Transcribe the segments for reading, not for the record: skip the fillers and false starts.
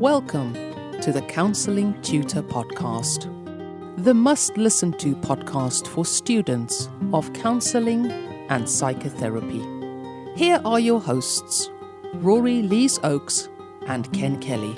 Welcome to the Counselling Tutor Podcast, the must-listen-to podcast for students of counselling and psychotherapy. Here are your hosts, Rory Lees-Oakes and Ken Kelly.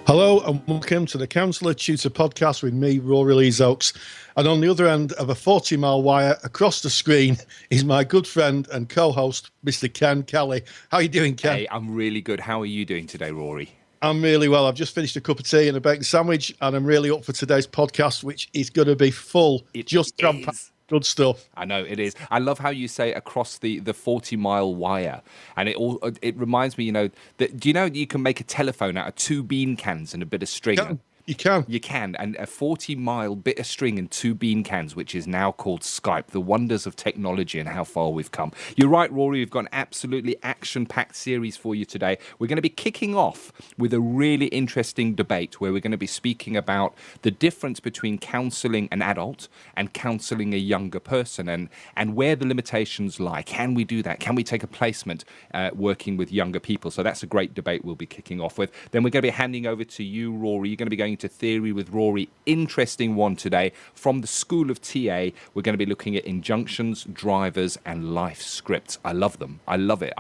Hello and welcome to the Counselling Tutor Podcast with me, Rory Lees-Oakes. And on the other end of a 40-mile wire across the screen is my good friend and co-host, Mr. Ken Kelly. How are you doing, Ken? Hey, I'm really good. How are you doing today, Rory? I'm really well. I've just finished a cup of tea and a bacon sandwich, and I'm really up for today's podcast, which is going to be full. Just jam-packed good stuff. I know it is. I love how you say across the 40-mile wire, and it reminds me, that do you know you can make a telephone out of 2 bean cans and a bit of string? You can. And a 40-mile bit of string and 2 bean cans, which is now called Skype. The wonders of technology and how far we've come. You're right, Rory. We've got an absolutely action-packed series for you today. We're going to be kicking off with a really interesting debate where we're going to be speaking about the difference between counselling an adult and counselling a younger person and where the limitations lie. Can we do that? Can we take a placement working with younger people? So that's a great debate we'll be kicking off with. Then we're going to be handing over to you, Rory. You're going to be going to theory with Rory. Interesting one today from the School of TA. We're going to be looking at injunctions, drivers, and life scripts. I love them. I love it.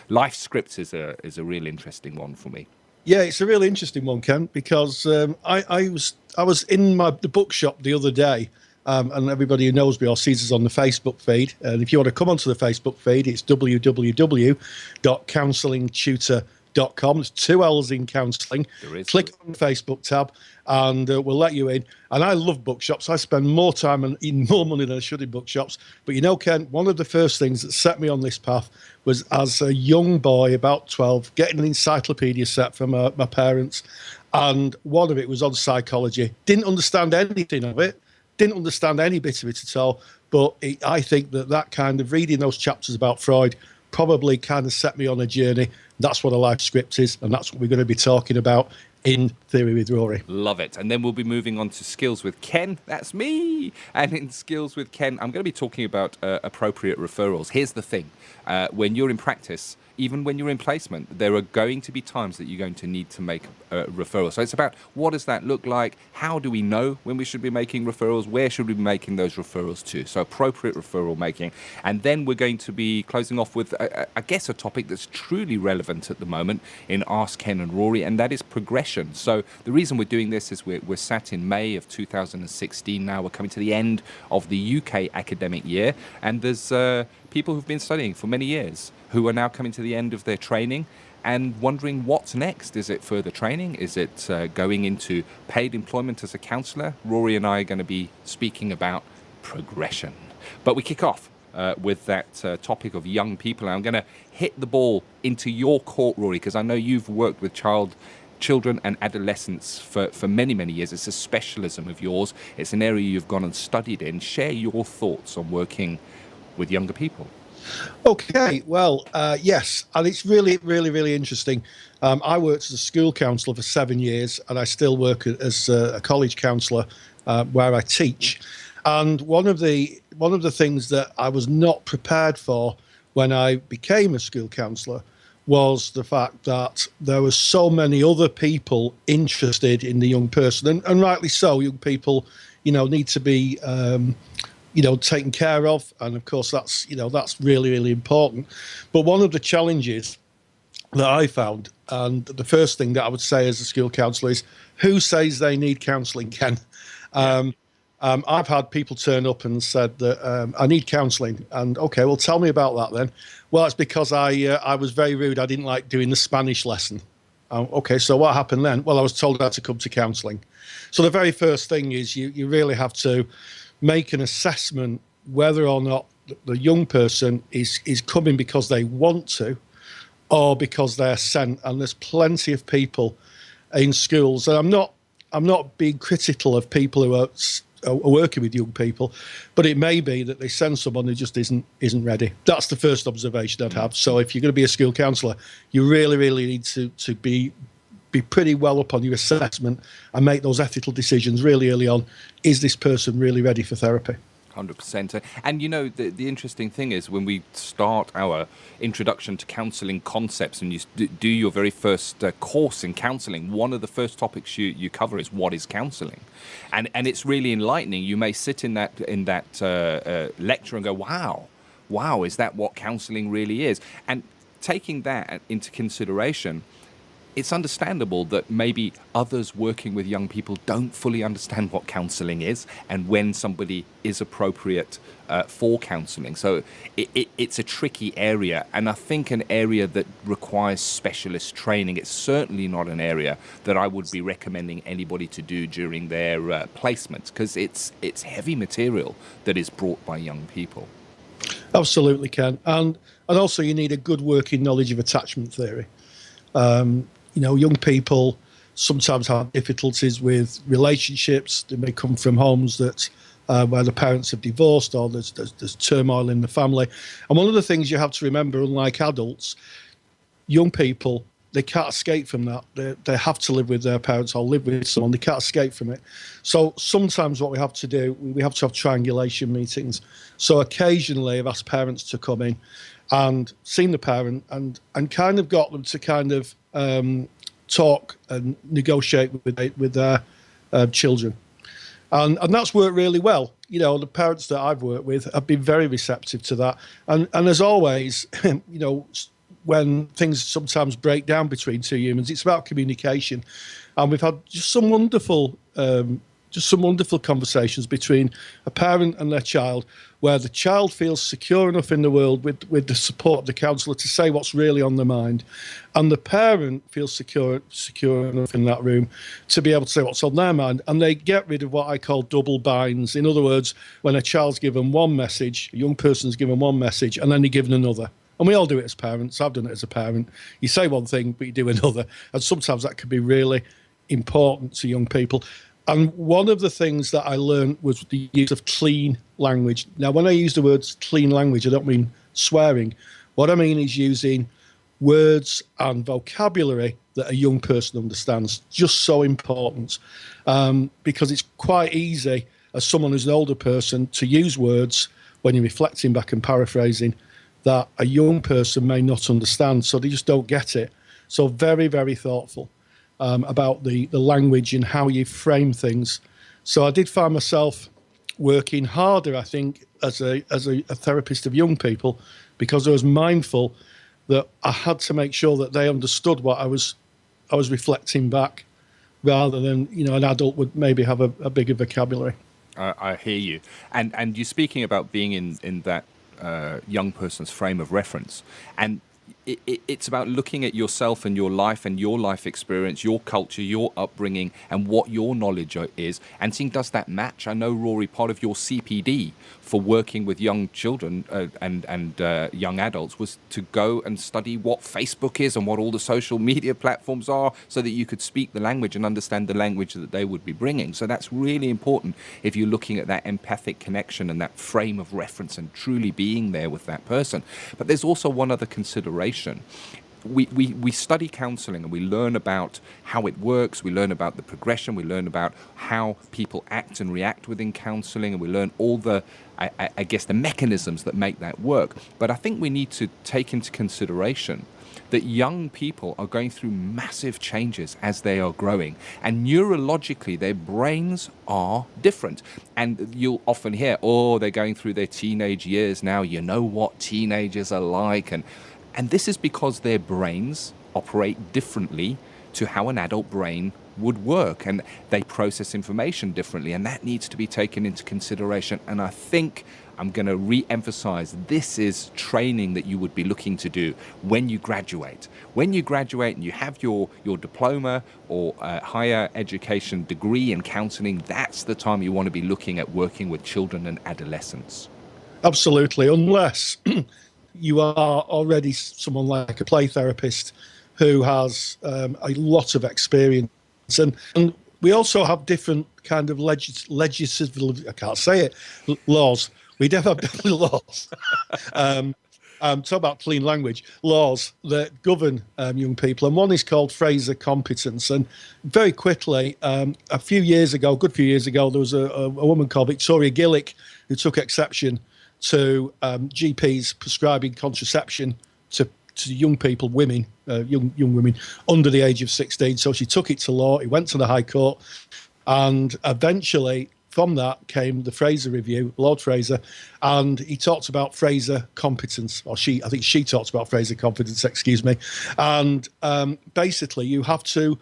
Life scripts is a real interesting one for me. Yeah, it's a really interesting one, Ken, because I was in the bookshop the other day, and everybody who knows me or sees us on the Facebook feed. And if you want to come onto the Facebook feed, it's www.counsellingtutor.com. There's 2 L's in counselling. Click on the Facebook tab and we'll let you in. And I love bookshops. I spend more time and even more money than I should in bookshops. But Ken, one of the first things that set me on this path was as a young boy, about 12, getting an encyclopedia set from my parents. And one of it was on psychology. Didn't understand anything of it. Didn't understand any bit of it at all. But I think that kind of reading those chapters about Freud probably kind of set me on a journey. That's what a life script is, and that's what we're going to be talking about in Theory with Rory. Love it. And then we'll be moving on to Skills with Ken. That's me. And in Skills with Ken, I'm going to be talking about appropriate referrals. Here's the thing. When you're in practice, even when you're in placement, there are going to be times that you're going to need to make referrals. So it's about what does that look like? How do we know when we should be making referrals? Where should we be making those referrals to? So appropriate referral making. And then we're going to be closing off with, I guess, a topic that's truly relevant at the moment in Ask Ken and Rory, and that is progression. So the reason we're doing this is we're sat in May of 2016 now. We're coming to the end of the UK academic year, and there's people who've been studying for many years who are now coming to the end of their training and wondering what's next. Is it further training? Is it going into paid employment as a counsellor? Rory and I are going to be speaking about progression. But we kick off with that topic of young people. And I'm going to hit the ball into your court, Rory, because I know you've worked with children and adolescents for many, many years. It's a specialism of yours. It's an area you've gone and studied in. Share your thoughts on working with younger people. Okay, well, yes, and it's really, really, really interesting. I worked as a school counsellor for 7 years, and I still work as a college counsellor where I teach. And one of the things that I was not prepared for when I became a school counsellor was the fact that there were so many other people interested in the young person, and rightly so. Young people, need to be taken care of, and of course that's really, really important. But one of the challenges that I found, and the first thing that I would say as a school counsellor is, who says they need counselling, Ken? I've had people turn up and said that I need counselling, and okay, well, tell me about that then. Well, it's because I was very rude. I didn't like doing the Spanish lesson. Okay, so what happened then? Well, I was told I had to come to counselling. So the very first thing is you really have to make an assessment whether or not the young person is coming because they want to or because they're sent. And there's plenty of people in schools, and I'm not being critical of people who are working with young people, but it may be that they send someone who just isn't ready. That's the first observation I'd have. So if you're going to be a school counsellor, you really, really need to be pretty well up on your assessment and make those ethical decisions really early on. Is this person really ready for therapy? 100%. And you know, the interesting thing is when we start our introduction to counselling concepts and you do your very first course in counselling, one of the first topics you cover is what is counselling. And it's really enlightening. You may sit in that lecture and go, wow, is that what counselling really is? And taking that into consideration, it's understandable that maybe others working with young people don't fully understand what counselling is and when somebody is appropriate for counselling. So it's a tricky area, and I think an area that requires specialist training. It's certainly not an area that I would be recommending anybody to do during their placements, because it's heavy material that is brought by young people. Absolutely, Ken. And also you need a good working knowledge of attachment theory. You know, young people sometimes have difficulties with relationships. They may come from homes that where the parents have divorced, or there's turmoil in the family. And one of the things you have to remember, unlike adults, young people, they can't escape from that. They have to live with their parents or live with someone. They can't escape from it. So sometimes what we have to do, we have to have triangulation meetings. So occasionally I've asked parents to come in and seen the parent and kind of got them to kind of talk and negotiate with their children. And that's worked really well. You know, the parents that I've worked with have been very receptive to that. And as always, you know, when things sometimes break down between two humans, it's about communication. And we've had just some wonderful conversations between a parent and their child, where the child feels secure enough in the world with the support of the counsellor to say what's really on their mind, and the parent feels secure enough in that room to be able to say what's on their mind, and they get rid of what I call double binds. In other words, when a child's given one message, a young person's given one message, and then they're given another. And we all do it as parents. I've done it as a parent. You say one thing, but you do another. And sometimes that can be really important to young people. And one of the things that I learned was the use of clean language. Now, when I use the words clean language, I don't mean swearing. What I mean is using words and vocabulary that a young person understands. Just so important, because it's quite easy as someone who's an older person to use words when you're reflecting back and paraphrasing that a young person may not understand, so they just don't get it. So very, very thoughtful about the language and how you frame things. So I did find myself working harder, I think, as a therapist of young people, because I was mindful that I had to make sure that they understood what I was reflecting back, rather than, you know, an adult would maybe have a bigger vocabulary. I hear you. And you're speaking about being in that young person's frame of reference, and it's about looking at yourself and your life experience, your culture, your upbringing, and what your knowledge is, and seeing, does that match? I know, Rory, part of your CPD for working with young children and young adults was to go and study what Facebook is and what all the social media platforms are, so that you could speak the language and understand the language that they would be bringing. So that's really important if you're looking at that empathic connection and that frame of reference and truly being there with that person. But there's also one other consideration. We study counselling and we learn about how it works, we learn about the progression, we learn about how people act and react within counselling, and we learn all the, I guess, the mechanisms that make that work. But I think we need to take into consideration that young people are going through massive changes as they are growing, and neurologically their brains are different. And you'll often hear, oh, they're going through their teenage years now, you know what teenagers are like, and this is because their brains operate differently to how an adult brain would work, and they process information differently, and that needs to be taken into consideration. And I think I'm going to re-emphasize, this is training that you would be looking to do when you graduate. When you graduate and you have your diploma or higher education degree in counselling, that's the time you want to be looking at working with children and adolescents. Absolutely, unless you are already someone like a play therapist who has a lot of experience. And we also have different kind of legislative, I can't say it, laws. We do have different laws talk about clean language, laws that govern young people. And one is called Fraser Competence. And very quickly, a good few years ago, there was a woman called Victoria Gillick who took exception to GPs prescribing contraception to young people, young women under the age of 16. So she took it to law. It went to the High Court. And eventually, from that came the Fraser Review, Lord Fraser, and he talked about Fraser Competence, I think she talked about Fraser Competence, excuse me. And basically, you have to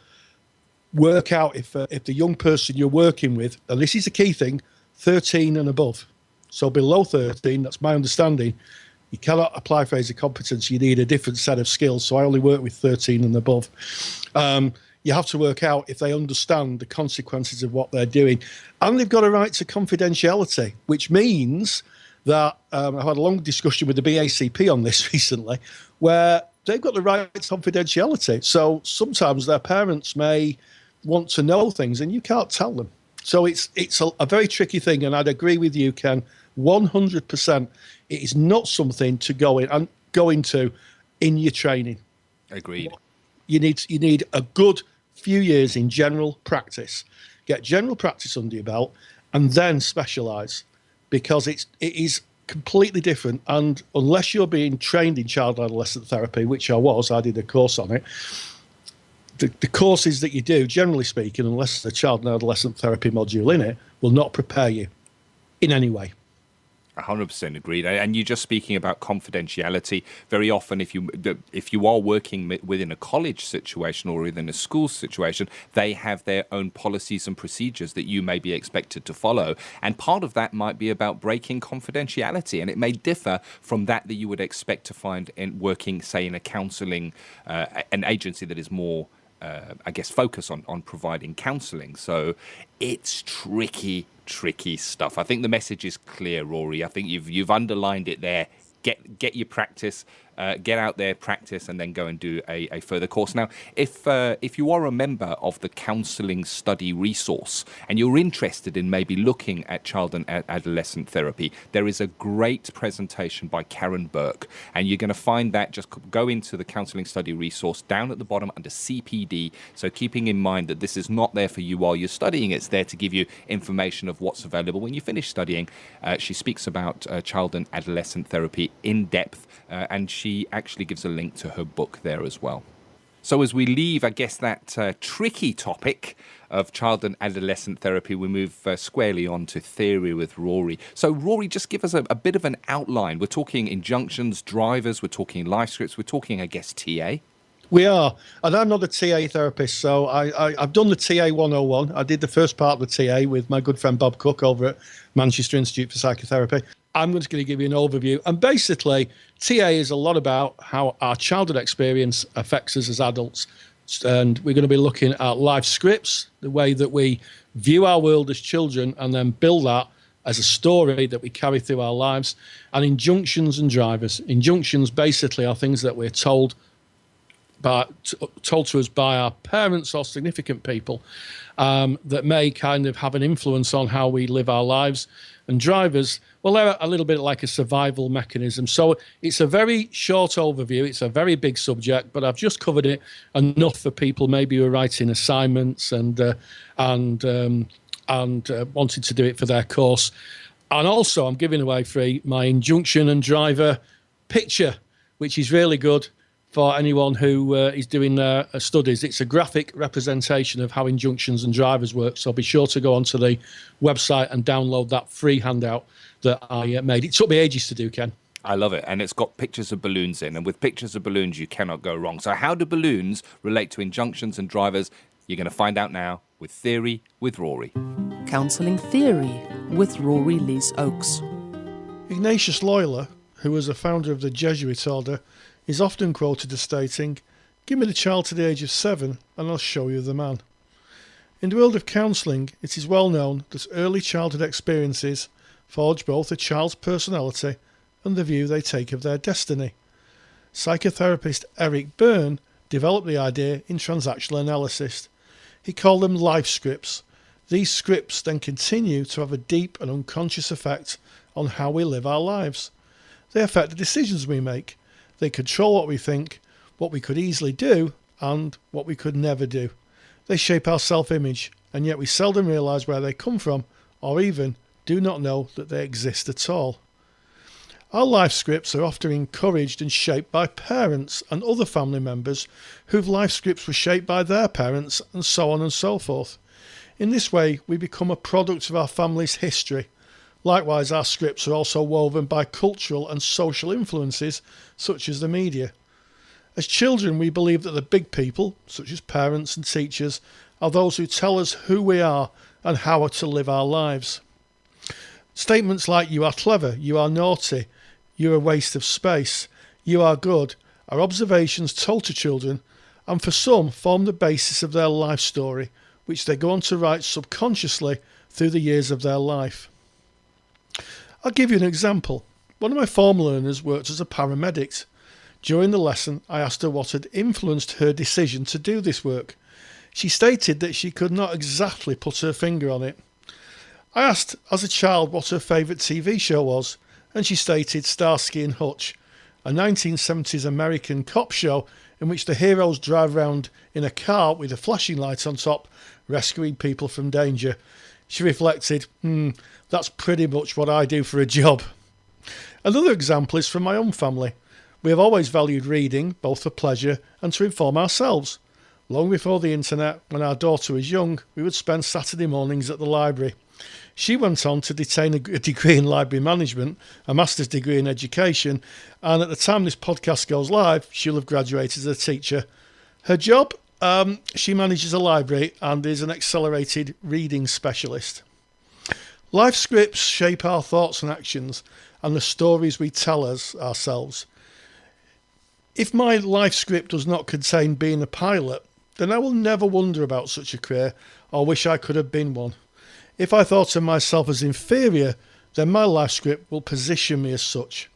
work out if the young person you're working with, and this is a key thing, 13 and above. So below 13, that's my understanding, you cannot apply Fraser Competence. You need a different set of skills. So I only work with 13 and above. You have to work out if they understand the consequences of what they're doing. And they've got a right to confidentiality, which means that I've had a long discussion with the BACP on this recently, where they've got the right to confidentiality. So sometimes their parents may want to know things and you can't tell them. So it's a very tricky thing. And I'd agree with you, Ken, 100%. It is not something to go into in your training. Agreed. You need a good few years in general practice. Get general practice under your belt and then specialise, because it is completely different. And unless you're being trained in child and adolescent therapy, which I did a course on it, the courses that you do, generally speaking, unless there's a child and adolescent therapy module in it, will not prepare you in any way. 100% agreed. And you're just speaking about confidentiality. Very often, if you are working within a college situation or within a school situation, they have their own policies and procedures that you may be expected to follow. And part of that might be about breaking confidentiality. And it may differ from that you would expect to find in working, say, in a counselling, an agency that is more, focus on providing counselling. So it's tricky stuff. I think the message is clear, Rory. I think you've underlined it there. Get your practice, get out there, practice, and then go and do a further course. Now, if you are a member of the Counselling Study Resource and you're interested in maybe looking at child and adolescent therapy, there is a great presentation by Karen Burke, and you're going to find that. Just go into the Counselling Study Resource down at the bottom under CPD. So keeping in mind that this is not there for you while you're studying, it's there to give you information of what's available when you finish studying. She speaks about child and adolescent therapy in depth, and she actually gives a link to her book there as well. So as we leave, I guess, that tricky topic of child and adolescent therapy, we move squarely on to theory with Rory. So Rory, just give us a bit of an outline. We're talking injunctions, drivers, we're talking life scripts, we're talking, I guess, TA. We are, and I'm not a TA therapist, so I've done the TA 101. I did the first part of the TA with my good friend Bob Cook over at Manchester Institute for Psychotherapy. I'm just going to give you an overview. And basically, TA is a lot about how our childhood experience affects us as adults. And we're going to be looking at life scripts, the way that we view our world as children, and then build that as a story that we carry through our lives. And injunctions and drivers. Injunctions basically are things that we're told to us by our parents or significant people that may kind of have an influence on how we live our lives. And drivers, well, they're a little bit like a survival mechanism. So it's a very short overview. It's a very big subject, but I've just covered it enough for people maybe who are writing assignments and wanted to do it for their course. And also, I'm giving away free my injunction and driver picture, which is really good for anyone who is doing their studies. It's a graphic representation of how injunctions and drivers work. So be sure to go onto the website and download that free handout that I made. It took me ages to do, Ken. I love it. And it's got pictures of balloons in. And with pictures of balloons, you cannot go wrong. So how do balloons relate to injunctions and drivers? You're going to find out now with Theory with Rory. Counselling Theory with Rory Lees Oakes. Ignatius Loyola, who was a founder of the Jesuit order, is often quoted as stating, "Give me the child to the age of 7 and I'll show you the man." In the world of counselling, it is well known that early childhood experiences forge both a child's personality and the view they take of their destiny. Psychotherapist Eric Byrne developed the idea in transactional analysis. He called them life scripts. These scripts then continue to have a deep and unconscious effect on how we live our lives. They affect the decisions we make. They control what we think, what we could easily do, and what we could never do. They shape our self-image, and yet we seldom realise where they come from, or even do not know that they exist at all. Our life scripts are often encouraged and shaped by parents and other family members whose life scripts were shaped by their parents, and so on and so forth. In this way, we become a product of our family's history. Likewise, our scripts are also woven by cultural and social influences, such as the media. As children, we believe that the big people, such as parents and teachers, are those who tell us who we are and how to live our lives. Statements like "you are clever," "you are naughty," "you're a waste of space," "you are good," are observations told to children, and for some form the basis of their life story, which they go on to write subconsciously through the years of their life. I'll give you an example. One of my former learners worked as a paramedic. During the lesson, I asked her what had influenced her decision to do this work. She stated that she could not exactly put her finger on it. I asked as a child what her favourite TV show was, and she stated Starsky and Hutch, a 1970s American cop show in which the heroes drive around in a car with a flashing light on top, rescuing people from danger. She reflected, that's pretty much what I do for a job. Another example is from my own family. We have always valued reading, both for pleasure and to inform ourselves. Long before the internet, when our daughter was young, we would spend Saturday mornings at the library. She went on to attain a degree in library management, a master's degree in education, and at the time this podcast goes live, she'll have graduated as a teacher. Her job? She manages a library and is an accelerated reading specialist. Life scripts shape our thoughts and actions and the stories we tell ourselves. If my life script does not contain being a pilot, then I will never wonder about such a career or wish I could have been one. If I thought of myself as inferior, then my life script will position me as such.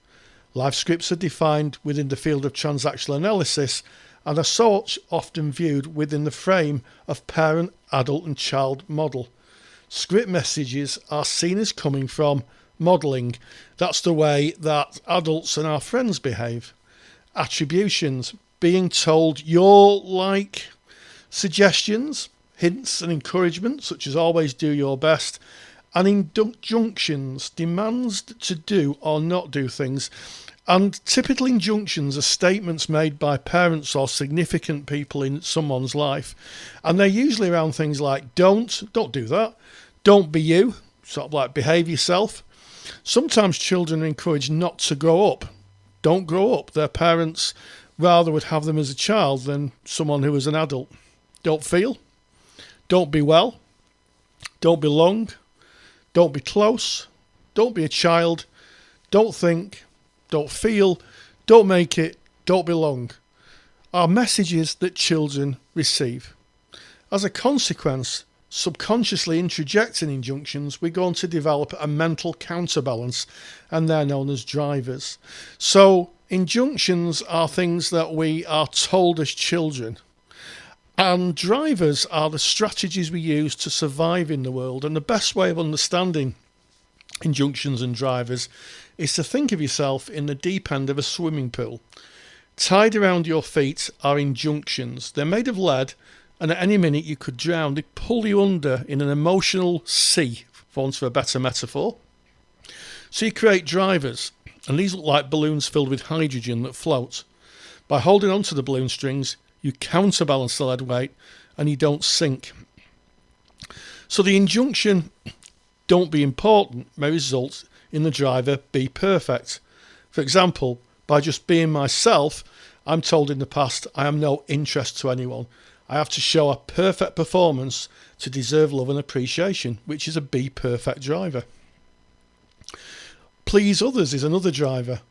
Life scripts are defined within the field of transactional analysis and are so often viewed within the frame of parent, adult and child model. Script messages are seen as coming from modelling. That's the way that adults and our friends behave. Attributions, being told you're like. Suggestions, hints and encouragement, such as always do your best. And injunctions, demands to do or not do things. And typical injunctions are statements made by parents or significant people in someone's life. And they're usually around things like don't do that, don't be you, sort of like behave yourself. Sometimes children are encouraged not to grow up. Don't grow up. Their parents rather would have them as a child than someone who is an adult. Don't feel. Don't be well. Don't belong. Don't be close. Don't be a child. Don't think. Don't feel. Don't make it. Don't belong. Are messages that children receive. As a consequence, subconsciously interjecting injunctions, we go on to develop a mental counterbalance, and they're known as drivers. So injunctions are things that we are told as children, and drivers are the strategies we use to survive in the world. And the best way of understanding injunctions and drivers is to think of yourself in the deep end of a swimming pool. Tied around your feet are injunctions. They're made of lead, and at any minute you could drown. They pull you under in an emotional sea, for want of a better metaphor. So you create drivers, and these look like balloons filled with hydrogen that float. By holding onto the balloon strings, you counterbalance the lead weight and you don't sink. So the injunction, don't be important, may result in the driver, be perfect. For example, by just being myself, I'm told in the past I am no interest to anyone. I have to show a perfect performance to deserve love and appreciation, which is a be perfect driver. Please others is another driver.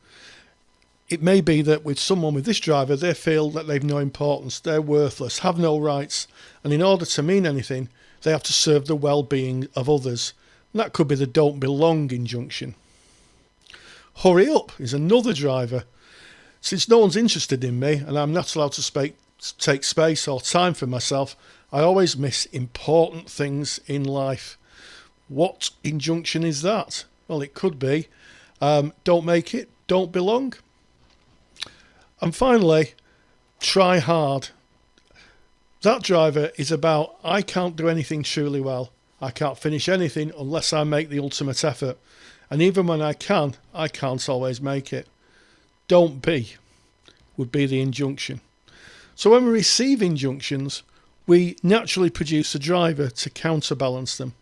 It may be that with someone with this driver, they feel that they've no importance, they're worthless, have no rights, and in order to mean anything, they have to serve the well-being of others. And that could be the don't belong injunction. Hurry up is another driver. Since no one's interested in me and I'm not allowed to take space or time for myself, I always miss important things in life. What injunction is that? Well, it could be don't make it, don't belong. And finally, try hard. That driver is about, I can't do anything truly well. I can't finish anything unless I make the ultimate effort. And even when I can't always make it. Don't be would be the injunction. So when we receive injunctions, we naturally produce a driver to counterbalance them.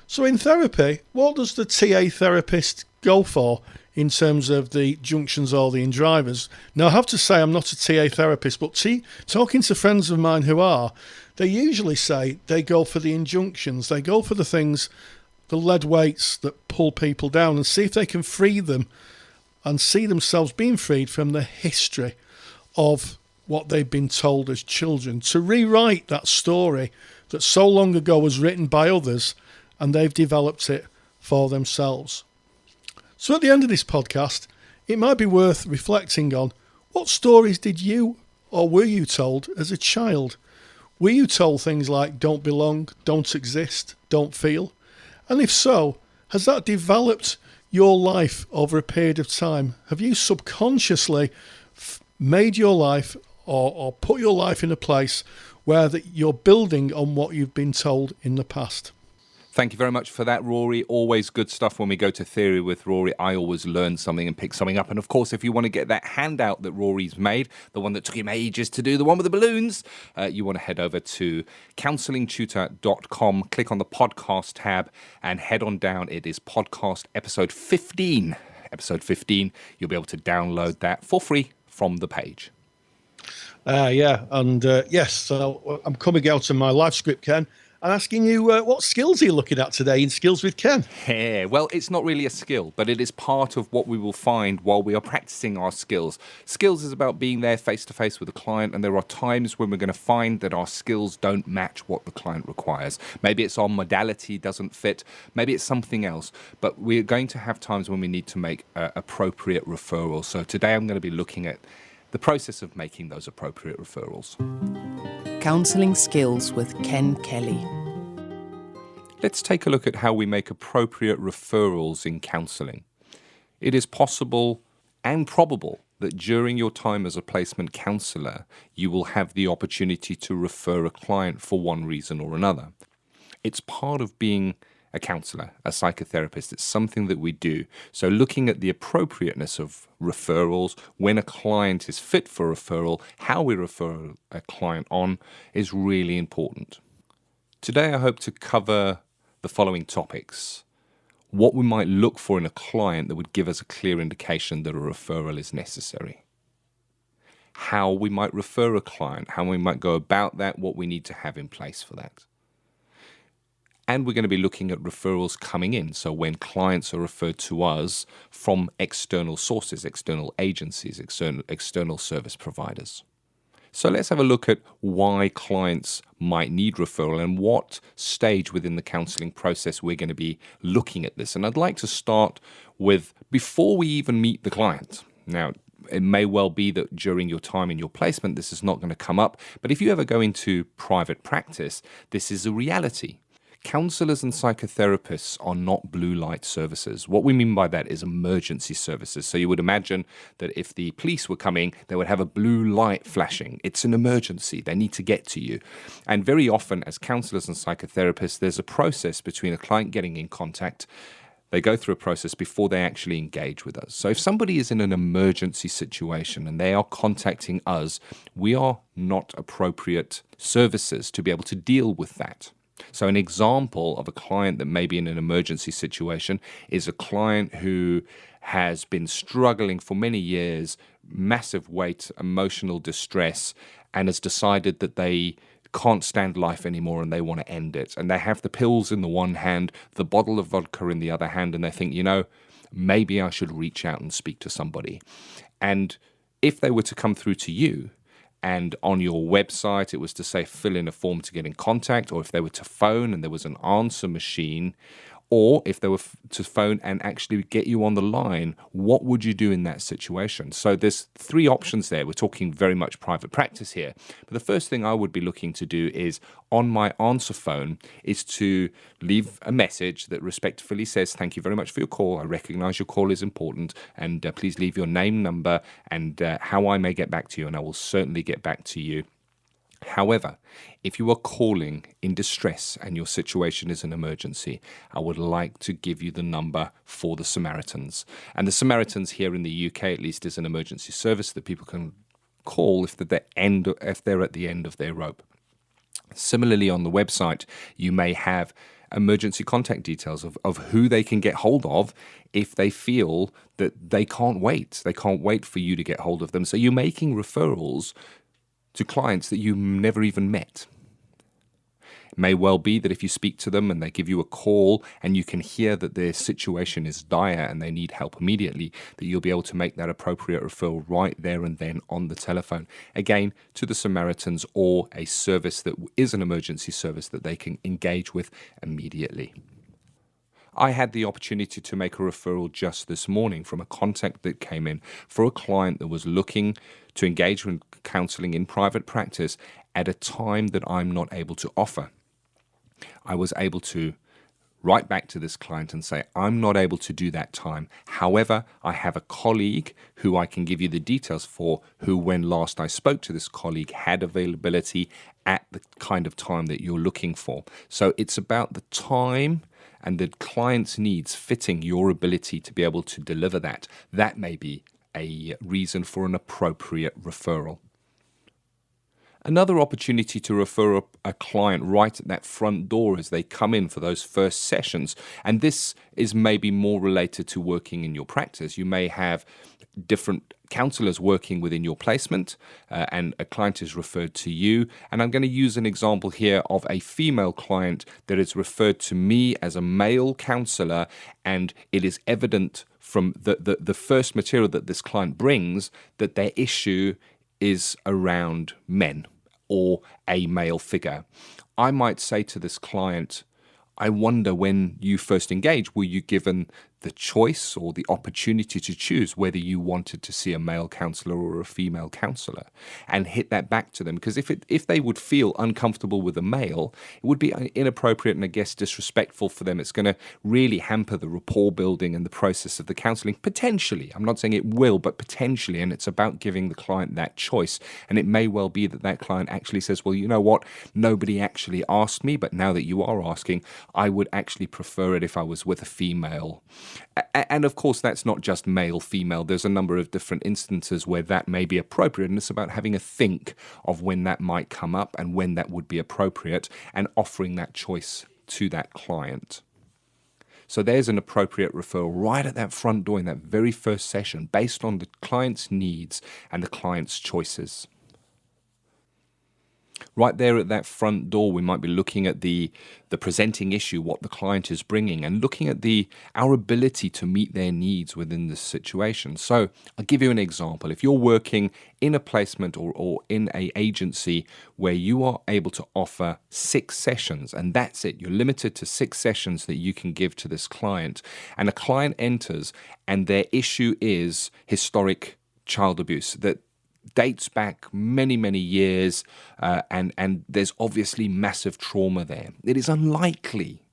So in therapy, what does the TA therapist go for in terms of the junctions or the drivers? Now, I have to say I'm not a TA therapist, but talking to friends of mine who are, they usually say they go for the injunctions. They go for the things, the lead weights that pull people down, and see if they can free them and see themselves being freed from the history of what they've been told as children, to rewrite that story that so long ago was written by others and they've developed it for themselves. So at the end of this podcast, it might be worth reflecting on, what stories did you or were you told as a child? Were you told things like don't belong, don't exist, don't feel? And if so, has that developed your life over a period of time? Have you subconsciously made your life or put your life in a place where that you're building on what you've been told in the past? Thank you very much for that, Rory. Always good stuff when we go to theory with Rory. I always learn something and pick something up. And of course, if you want to get that handout that Rory's made, the one that took him ages to do, the one with the balloons, you want to head over to counsellingtutor.com, click on the podcast tab and head on down. It is podcast episode 15. Episode 15. You'll be able to download that for free from the page. Yes, so I'm coming out of my live script, Ken, and asking you what skills are you looking at today in Skills with Ken? Yeah, well, it's not really a skill, but it is part of what we will find while we are practicing our skills. Skills is about being there face-to-face with a client, and there are times when we're going to find that our skills don't match what the client requires. Maybe it's our modality doesn't fit, maybe it's something else, but we're going to have times when we need to make appropriate referrals. So today I'm going to be looking at the process of making those appropriate referrals. Counselling Skills with Ken Kelly. Let's take a look at how we make appropriate referrals in counselling. It is possible and probable that during your time as a placement counsellor, you will have the opportunity to refer a client for one reason or another. It's part of being a counsellor, a psychotherapist. It's something that we do. So looking at the appropriateness of referrals, when a client is fit for referral, how we refer a client on is really important. Today I hope to cover the following topics. What we might look for in a client that would give us a clear indication that a referral is necessary. How we might refer a client, how we might go about that, what we need to have in place for that. And we're going to be looking at referrals coming in. So when clients are referred to us from external sources, external agencies, external service providers. So let's have a look at why clients might need referral and what stage within the counselling process we're going to be looking at this. And I'd like to start with before we even meet the client. Now, it may well be that during your time in your placement, this is not going to come up. But if you ever go into private practice, this is a reality. Counsellors and psychotherapists are not blue light services. What we mean by that is emergency services. So you would imagine that if the police were coming, they would have a blue light flashing. It's an emergency. They need to get to you. And very often as counsellors and psychotherapists, there's a process between a client getting in contact. They go through a process before they actually engage with us. So if somebody is in an emergency situation and they are contacting us, we are not appropriate services to be able to deal with that. So an example of a client that may be in an emergency situation is a client who has been struggling for many years, massive weight, emotional distress, and has decided that they can't stand life anymore and they want to end it. And they have the pills in the one hand, the bottle of vodka in the other hand, and they think, maybe I should reach out and speak to somebody. And if they were to come through to you, and on your website it was to say fill in a form to get in contact, or if they were to phone and there was an answer machine, Or if they were to phone and actually get you on the line, what would you do in that situation? So there's three options there. We're talking very much private practice here. But the first thing I would be looking to do is on my answer phone is to leave a message that respectfully says, thank you very much for your call. I recognize your call is important, and please leave your name, number, and how I may get back to you, and I will certainly get back to you. However, if you are calling in distress and your situation is an emergency, I would like to give you the number for the Samaritans. And the Samaritans here in the UK, at least, is an emergency service that people can call if they're at the end of their rope. Similarly, on the website, you may have emergency contact details of who they can get hold of if they feel that they can't wait. They can't wait for you to get hold of them. So you're making referrals to clients that you never even met. It may well be that if you speak to them and they give you a call and you can hear that their situation is dire and they need help immediately, that you'll be able to make that appropriate referral right there and then on the telephone. Again, to the Samaritans or a service that is an emergency service that they can engage with immediately. I had the opportunity to make a referral just this morning from a contact that came in for a client that was looking to engage with counselling in private practice at a time that I'm not able to offer. I was able to write back to this client and say, I'm not able to do that time. However, I have a colleague who I can give you the details for, who when last I spoke to this colleague had availability at the kind of time that you're looking for. So it's about the time and the client's needs fitting your ability to be able to deliver that. That may be a reason for an appropriate referral. Another opportunity to refer a client right at that front door as they come in for those first sessions, and this is maybe more related to working in your practice. You may have different counsellors working within your placement, and a client is referred to you. And I'm going to use an example here of a female client that is referred to me as a male counsellor, and it is evident from the first material that this client brings that their issue is around men or a male figure. I might say to this client, I wonder when you first engaged, were you given the choice or the opportunity to choose whether you wanted to see a male counsellor or a female counsellor, and hit that back to them? Because if they would feel uncomfortable with a male, it would be inappropriate and I guess disrespectful for them. It's going to really hamper the rapport building and the process of the counselling, potentially. I'm not saying it will, but potentially, and it's about giving the client that choice. And it may well be that client actually says, well, you know what, nobody actually asked me, but now that you are asking, I would actually prefer it if I was with a female. And of course, that's not just male, female. There's a number of different instances where that may be appropriate. And it's about having a think of when that might come up and when that would be appropriate and offering that choice to that client. So there's an appropriate referral right at that front door in that very first session based on the client's needs and the client's choices. Right there at that front door, we might be looking at the presenting issue, what the client is bringing, and looking at our ability to meet their needs within this situation. So I'll give you an example. If you're working in a placement or in an agency where you are able to offer 6 sessions, and that's it, you're limited to 6 sessions that you can give to this client, and a client enters and their issue is historic child abuse, that dates back many, many years, and there's obviously massive trauma there. It is unlikely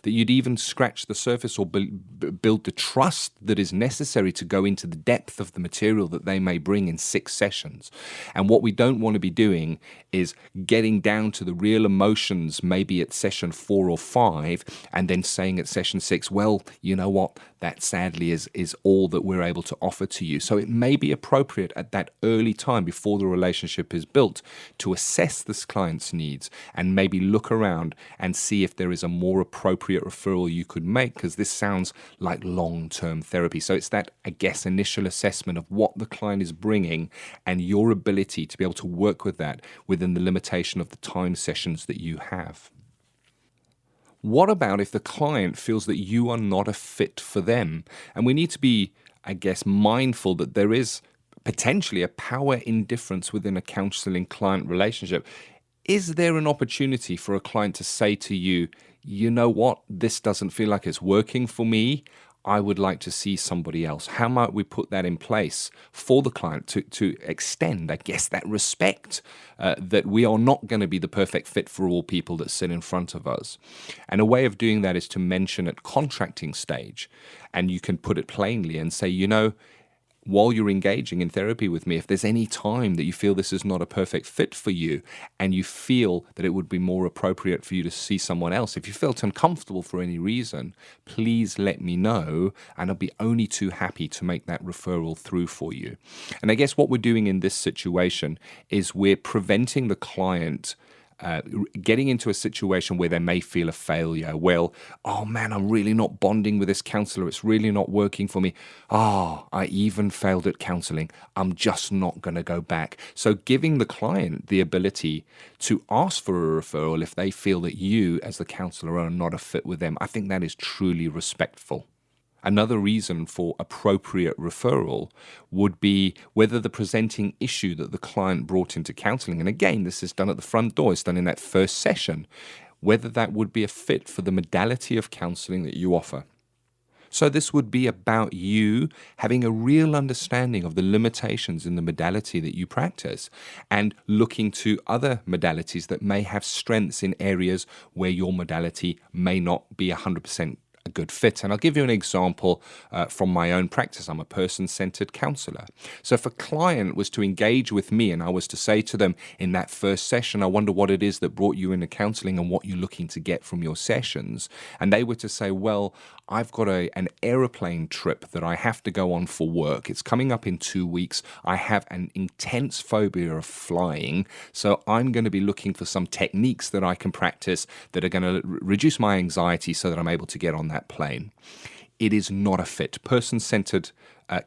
that you'd even scratch the surface or build the trust that is necessary to go into the depth of the material that they may bring in 6 sessions. And what we don't want to be doing is getting down to the real emotions, maybe at session 4 or 5, and then saying at session 6, well, you know what, that sadly is all that we're able to offer to you. So it may be appropriate at that early time before the relationship is built to assess this client's needs and maybe look around and see if there is a more appropriate referral you could make, because this sounds like long-term therapy. So it's that, I guess, initial assessment of what the client is bringing and your ability to be able to work with that within the limitation of the time sessions that you have. What about if the client feels that you are not a fit for them? And we need to be, I guess, mindful that there is potentially a power indifference within a counselling client relationship. Is there an opportunity for a client to say to you, you know what, this doesn't feel like it's working for me. I would like to see somebody else. How might we put that in place for the client to extend, I guess, that respect that we are not going to be the perfect fit for all people that sit in front of us. And a way of doing that is to mention at contracting stage, and you can put it plainly and say, while you're engaging in therapy with me, if there's any time that you feel this is not a perfect fit for you and you feel that it would be more appropriate for you to see someone else, if you felt uncomfortable for any reason, please let me know, and I'll be only too happy to make that referral through for you. And I guess what we're doing in this situation is we're preventing the client getting into a situation where they may feel a failure. Well, oh man, I'm really not bonding with this counselor. It's really not working for me. I even failed at counseling. I'm just not going to go back. So giving the client the ability to ask for a referral if they feel that you as the counselor are not a fit with them, I think that is truly respectful. Another reason for appropriate referral would be whether the presenting issue that the client brought into counselling, and again, this is done at the front door, it's done in that first session, whether that would be a fit for the modality of counselling that you offer. So this would be about you having a real understanding of the limitations in the modality that you practice and looking to other modalities that may have strengths in areas where your modality may not be 100% a good fit. And I'll give you an example from my own practice. I'm a person-centered counselor. So if a client was to engage with me and I was to say to them in that first session, I wonder what it is that brought you into counseling and what you're looking to get from your sessions. And they were to say, well, I've got an aeroplane trip that I have to go on for work. It's coming up in 2 weeks. I have an intense phobia of flying. So I'm going to be looking for some techniques that I can practice that are going to reduce my anxiety so that I'm able to get on that plane. It is not a fit. Person-centered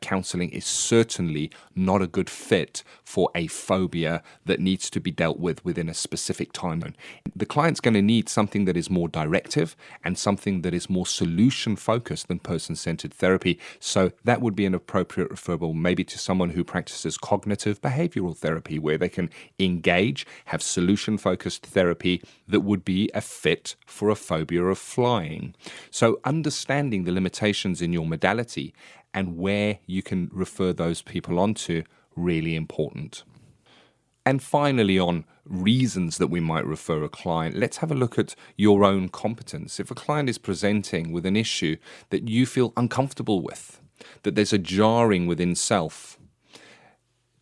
counseling is certainly not a good fit for a phobia that needs to be dealt with within a specific timeline. The client's going to need something that is more directive and something that is more solution-focused than person-centered therapy. So that would be an appropriate referral maybe to someone who practices cognitive behavioral therapy, where they can engage, have solution-focused therapy that would be a fit for a phobia of flying. So understanding the limitations in your modality and where you can refer those people onto, really important. And finally, on reasons that we might refer a client, let's have a look at your own competence. If a client is presenting with an issue that you feel uncomfortable with, that there's a jarring within self,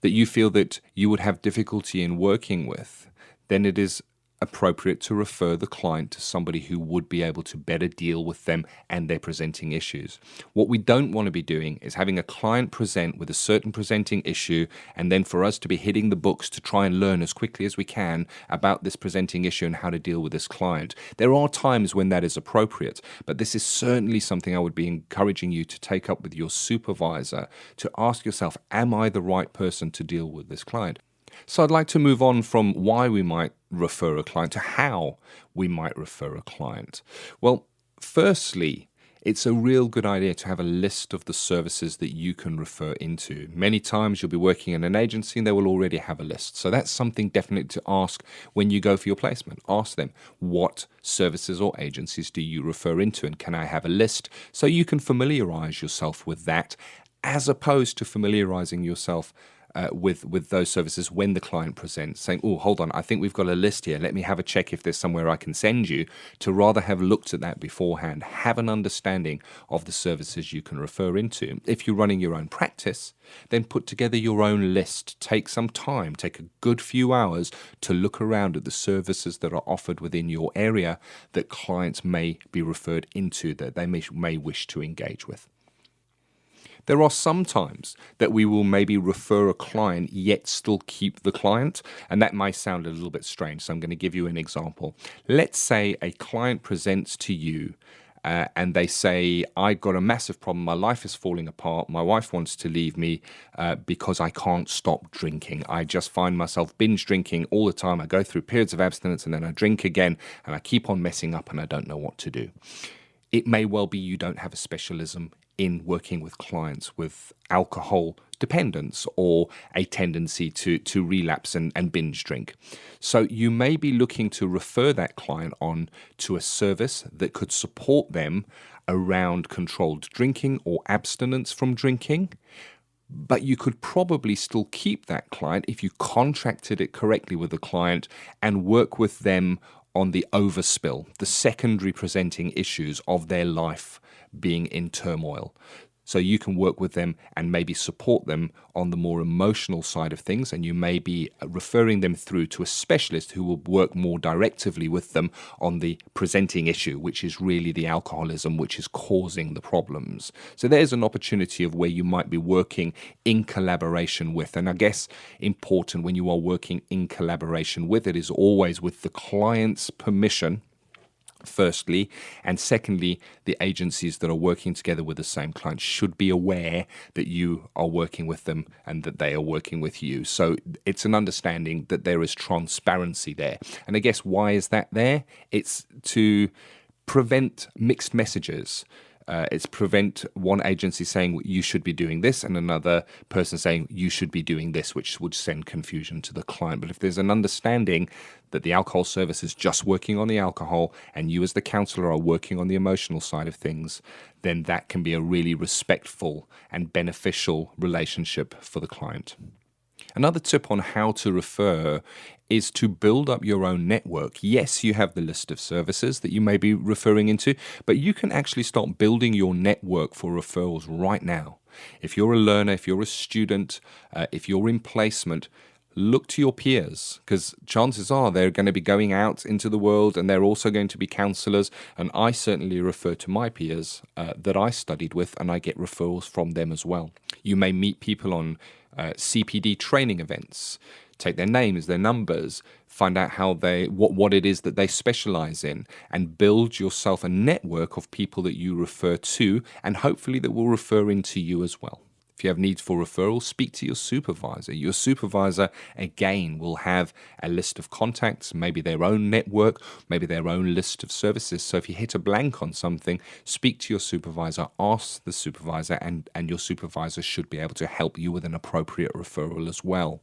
that you feel that you would have difficulty in working with, then it is appropriate to refer the client to somebody who would be able to better deal with them and their presenting issues. What we don't want to be doing is having a client present with a certain presenting issue and then for us to be hitting the books to try and learn as quickly as we can about this presenting issue and how to deal with this client. There are times when that is appropriate, but this is certainly something I would be encouraging you to take up with your supervisor to ask yourself, am I the right person to deal with this client? So I'd like to move on from why we might refer a client to how we might refer a client. Well, firstly, it's a real good idea to have a list of the services that you can refer into. Many times you'll be working in an agency and they will already have a list. So that's something definitely to ask when you go for your placement. Ask them, what services or agencies do you refer into, and can I have a list so you can familiarize yourself with that, as opposed to familiarizing yourself with those services when the client presents, saying, oh, hold on, I think we've got a list here. Let me have a check if there's somewhere I can send you, to rather have looked at that beforehand, have an understanding of the services you can refer into. If you're running your own practice, then put together your own list. Take some time, take a good few hours to look around at the services that are offered within your area that clients may be referred into, that they may wish to engage with. There are some times that we will maybe refer a client yet still keep the client, and that might sound a little bit strange, so I'm going to give you an example. Let's say a client presents to you and they say, I've got a massive problem, my life is falling apart, my wife wants to leave me because I can't stop drinking. I just find myself binge drinking all the time. I go through periods of abstinence and then I drink again and I keep on messing up and I don't know what to do. It may well be you don't have a specialism in working with clients with alcohol dependence or a tendency to relapse and binge drink. So you may be looking to refer that client on to a service that could support them around controlled drinking or abstinence from drinking. But you could probably still keep that client if you contracted it correctly with the client and work with them on the overspill, the secondary presenting issues of their life being in turmoil. So you can work with them and maybe support them on the more emotional side of things, and you may be referring them through to a specialist who will work more directly with them on the presenting issue, which is really the alcoholism which is causing the problems. So there's an opportunity of where you might be working in collaboration with, and I guess important when you are working in collaboration with it is always with the client's permission, firstly, and secondly, the agencies that are working together with the same client should be aware that you are working with them and that they are working with you. So it's an understanding that there is transparency there. And I guess why is that there? It's to prevent mixed messages. It's prevent one agency saying you should be doing this and another person saying you should be doing this, which would send confusion to the client. But if there's an understanding that the alcohol service is just working on the alcohol and you as the counsellor are working on the emotional side of things, then that can be a really respectful and beneficial relationship for the client. Another tip on how to refer is to build up your own network. Yes, you have the list of services that you may be referring into, but you can actually start building your network for referrals right now. If you're a learner, if you're a student, if you're in placement, look to your peers, because chances are they're going to be going out into the world and they're also going to be counsellors. And I certainly refer to my peers that I studied with, and I get referrals from them as well. You may meet people on CPD training events. Take their names, their numbers, find out how what it is that they specialize in, and build yourself a network of people that you refer to, and hopefully that will refer into you as well. If you have needs for referrals, speak to your supervisor. Your supervisor, again, will have a list of contacts, maybe their own network, maybe their own list of services. So if you hit a blank on something, speak to your supervisor, ask the supervisor, and your supervisor should be able to help you with an appropriate referral as well.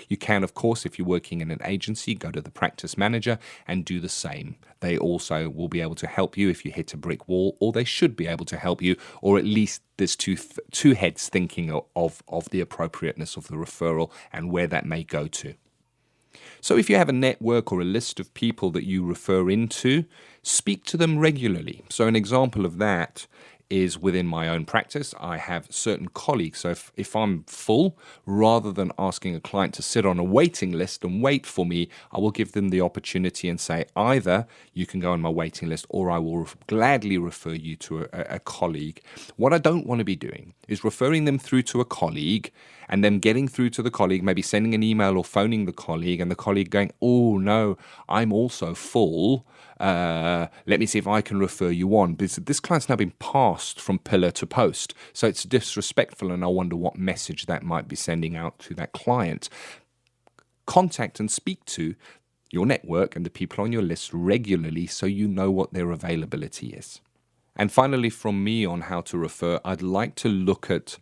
You can, of course, if you're working in an agency, go to the practice manager and do the same. They also will be able to help you if you hit a brick wall, or they should be able to help you, or at least there's two heads thinking of the appropriateness of the referral and where that may go to. So if you have a network or a list of people that you refer into, speak to them regularly. So an example of that is within my own practice. I have certain colleagues. So if I'm full, rather than asking a client to sit on a waiting list and wait for me, I will give them the opportunity and say, either you can go on my waiting list or I will gladly refer you to a colleague. What I don't want to be doing is referring them through to a colleague and then getting through to the colleague, maybe sending an email or phoning the colleague, and the colleague going, oh no, I'm also full. Let me see if I can refer you on. This client's now been passed from pillar to post. So it's disrespectful, and I wonder what message that might be sending out to that client. Contact and speak to your network and the people on your list regularly so you know what their availability is. And finally, from me on how to refer, I'd like to look at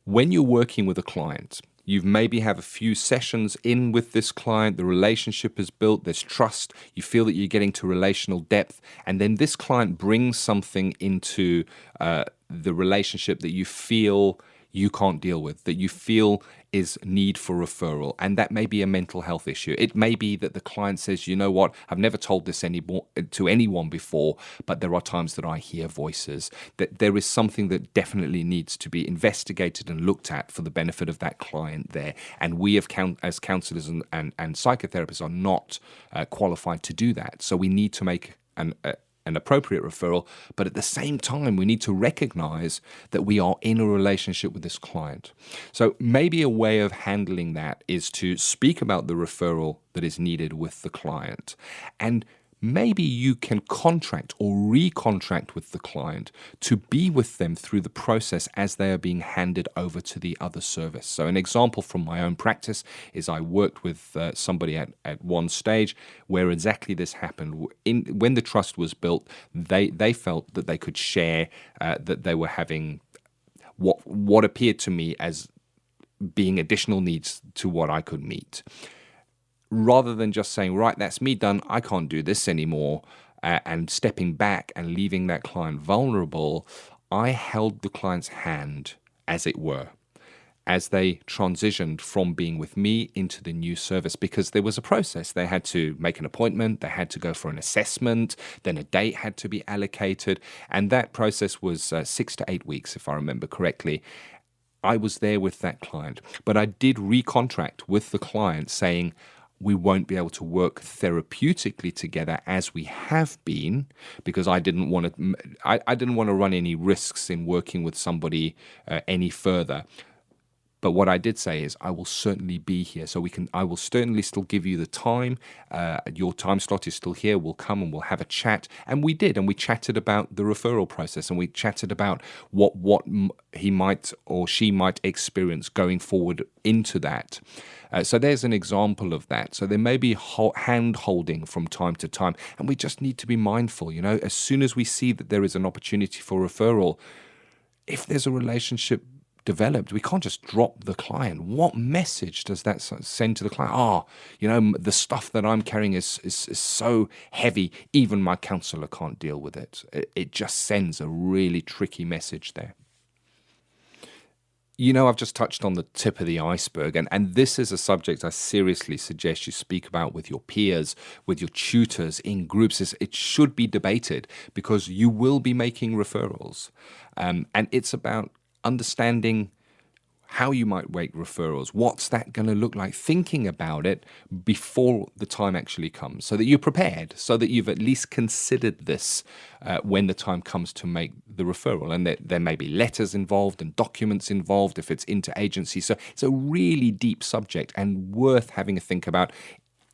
when you're working with a client. You maybe have a few sessions in with this client, the relationship is built, there's trust, you feel that you're getting to relational depth, and then this client brings something into the relationship that you feel you can't deal with, that you feel is need for referral, and that may be a mental health issue. It may be that the client says, you know what, I've never told this to anyone before, but there are times that I hear voices, that there is something that definitely needs to be investigated and looked at for the benefit of that client there. And we as counsellors and psychotherapists are not qualified to do that. So we need to make an appropriate referral, but at the same time, we need to recognize that we are in a relationship with this client. So maybe a way of handling that is to speak about the referral that is needed with the client, and maybe you can contract or recontract with the client to be with them through the process as they are being handed over to the other service. So an example from my own practice is I worked with somebody at one stage where exactly this happened. When the trust was built, they felt that they could share that they were having what appeared to me as being additional needs to what I could meet. Rather than just saying, right, that's me done, I can't do this anymore, and stepping back and leaving that client vulnerable, I held the client's hand, as it were, as they transitioned from being with me into the new service, because there was a process. They had to make an appointment, they had to go for an assessment, then a date had to be allocated, and that process was 6 to 8 weeks, if I remember correctly. I was there with that client, but I did recontract with the client saying, we won't be able to work therapeutically together as we have been, because I didn't want to run any risks in working with somebody any further. But what I did say is, I will certainly be here, so I will certainly still give you the time. Your time slot is still here. We'll come and we'll have a chat. And we did, and we chatted about the referral process, and we chatted about what he might or she might experience going forward into that. So there's an example of that. So there may be hand-holding from time to time, and we just need to be mindful. As soon as we see that there is an opportunity for referral, if there's a relationship developed, we can't just drop the client. What message does that send to the client? The stuff that I'm carrying is so heavy, even my counselor can't deal with it. It just sends a really tricky message there. I've just touched on the tip of the iceberg, and this is a subject I seriously suggest you speak about with your peers, with your tutors, in groups. It should be debated, because you will be making referrals. And it's about understanding how you might make referrals. What's that going to look like? Thinking about it before the time actually comes, so that you're prepared, so that you've at least considered this when the time comes to make the referral. And there may be letters involved and documents involved if it's interagency. So it's a really deep subject and worth having a think about.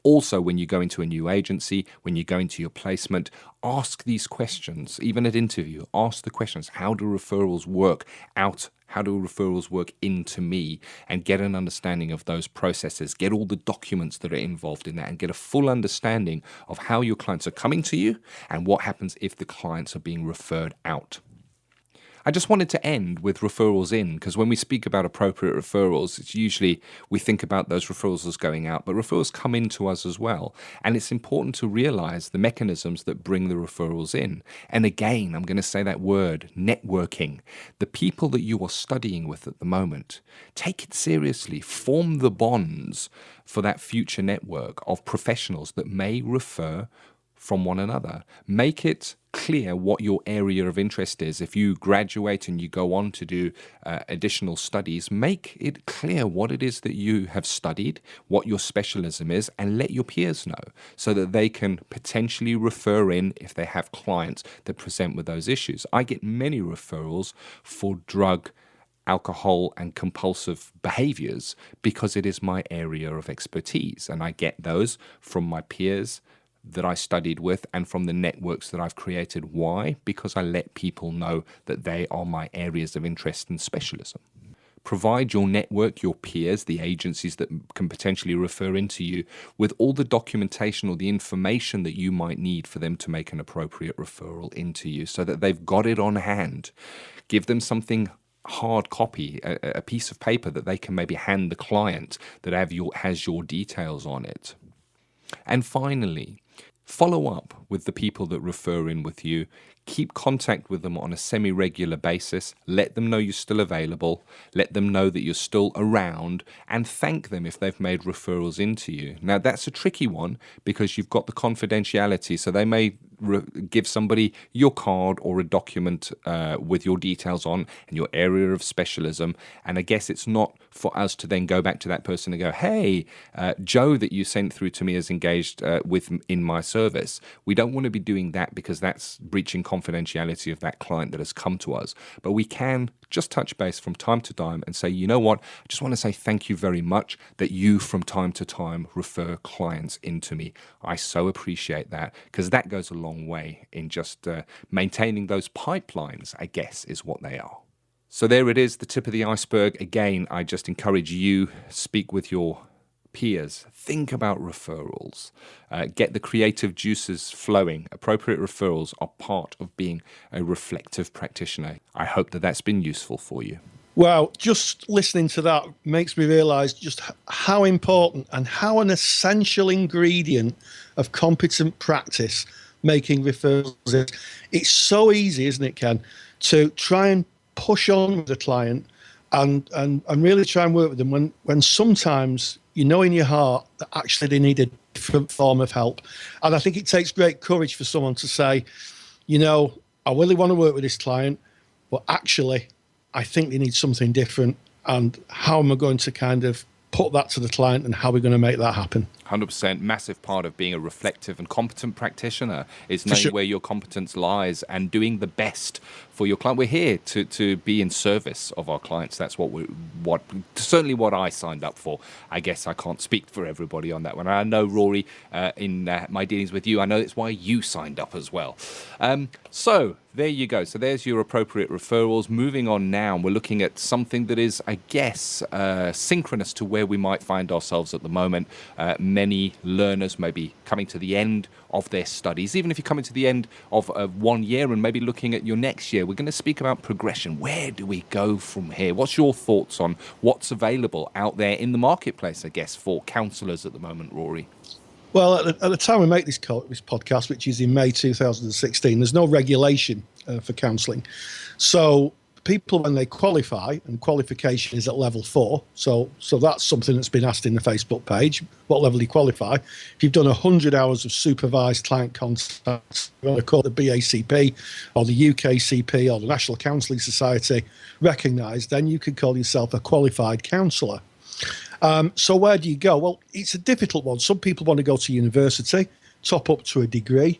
Also, when you go into a new agency, when you go into your placement, ask these questions. Even at interview, ask the questions. How do referrals work out? How do referrals work into me? And get an understanding of those processes. Get all the documents that are involved in that, and get a full understanding of how your clients are coming to you and what happens if the clients are being referred out. I just wanted to end with referrals in, because when we speak about appropriate referrals, it's usually we think about those referrals as going out, but referrals come into us as well. And it's important to realize the mechanisms that bring the referrals in. And again, I'm going to say that word, networking. The people that you are studying with at the moment, take it seriously. Form the bonds for that future network of professionals that may refer from one another. Make it clear what your area of interest is. If you graduate and you go on to do additional studies, make it clear what it is that you have studied, what your specialism is, and let your peers know, so that they can potentially refer in if they have clients that present with those issues. I get many referrals for drug, alcohol, and compulsive behaviors because it is my area of expertise, and I get those from my peers that I studied with and from the networks that I've created. Why? Because I let people know that they are my areas of interest and specialism. Provide your network, your peers, the agencies that can potentially refer into you with all the documentation or the information that you might need for them to make an appropriate referral into you, so that they've got it on hand. Give them something hard copy, a piece of paper that they can maybe hand the client that has your details on it. And finally, follow up with the people that refer in with you. Keep contact with them on a semi-regular basis. Let them know you're still available. Let them know that you're still around, and thank them if they've made referrals into you. Now, that's a tricky one because you've got the confidentiality, so they may give somebody your card or a document with your details on and your area of specialism. And I guess it's not for us to then go back to that person and go, hey, Joe that you sent through to me is engaged in my service. We don't want to be doing that, because that's breaching confidentiality of that client that has come to us. But we can just touch base from time to time and say, you know what, I just want to say thank you very much that you from time to time refer clients into me. I so appreciate that, because that goes a long way in just maintaining those pipelines, I guess, is what they are. So there it is, the tip of the iceberg. Again, I just encourage you, speak with your peers, think about referrals. Get the creative juices flowing. Appropriate referrals are part of being a reflective practitioner. I hope that that's been useful for you. Well, just listening to that makes me realise just how important and how an essential ingredient of competent practice making referrals is. It's so easy, isn't it, Ken, to try and push on with the client and really try and work with them when sometimes you know in your heart that actually they need a different form of help. And I think it takes great courage for someone to say, you know, I really want to work with this client, but actually I think they need something different. And how am I going to kind of put that to the client and how we're going to make that happen? 100%. Massive part of being a reflective and competent practitioner is knowing where your competence lies and doing the best for your client. We're here to be in service of our clients. That's certainly what I signed up for. I guess I can't speak for everybody on that one. I know, Rory, in my dealings with you, I know it's why you signed up as well. So there you go. So there's your appropriate referrals. Moving on now, we're looking at something that is, I guess, synchronous to where we might find ourselves at the moment. Many learners may be coming to the end of their studies. Even if you're coming to the end of 1 year and maybe looking at your next year, we're going to speak about progression. Where do we go from here? What's your thoughts on what's available out there in the marketplace, I guess, for counsellors at the moment, Rory? Well, at the time we make this podcast, which is in May 2016, there's no regulation for counselling. So people, when they qualify, and qualification is at level 4, so that's something that's been asked in the Facebook page, what level do you qualify? If you've done 100 hours of supervised client contact, you want to call it the BACP or the UKCP or the National Counselling Society recognised, then you can call yourself a qualified counsellor. So where do you go? Well, it's a difficult one. Some people want to go to university, top up to a degree.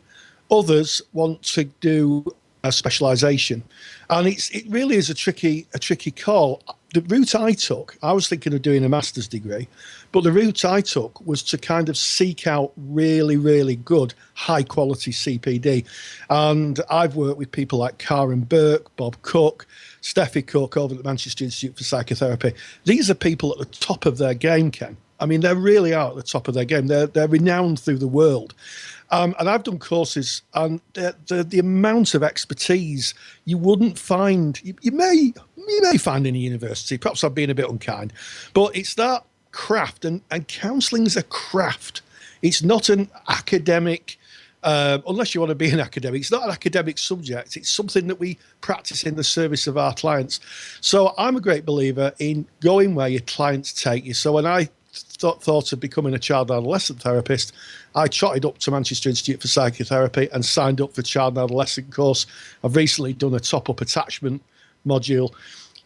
Others want to do a specialisation. And it really is a tricky call. The route I took, I was thinking of doing a master's degree, but the route I took was to kind of seek out really, really good, high-quality CPD. And I've worked with people like Karen Burke, Bob Cook, Steffi Cook over at the Manchester Institute for Psychotherapy. These are people at the top of their game, Ken. I mean, they really are at the top of their game. They're renowned through the world. And I've done courses, and the amount of expertise you wouldn't find, you may find in a university. Perhaps I'm being a bit unkind, but it's that craft, and counselling is a craft. It's not an academic, unless you want to be an academic. It's not an academic subject. It's something that we practice in the service of our clients. So I'm a great believer in going where your clients take you. So when I thought of becoming a child and adolescent therapist, I trotted up to Manchester Institute for Psychotherapy and signed up for child and adolescent course. I've recently done a top-up attachment module,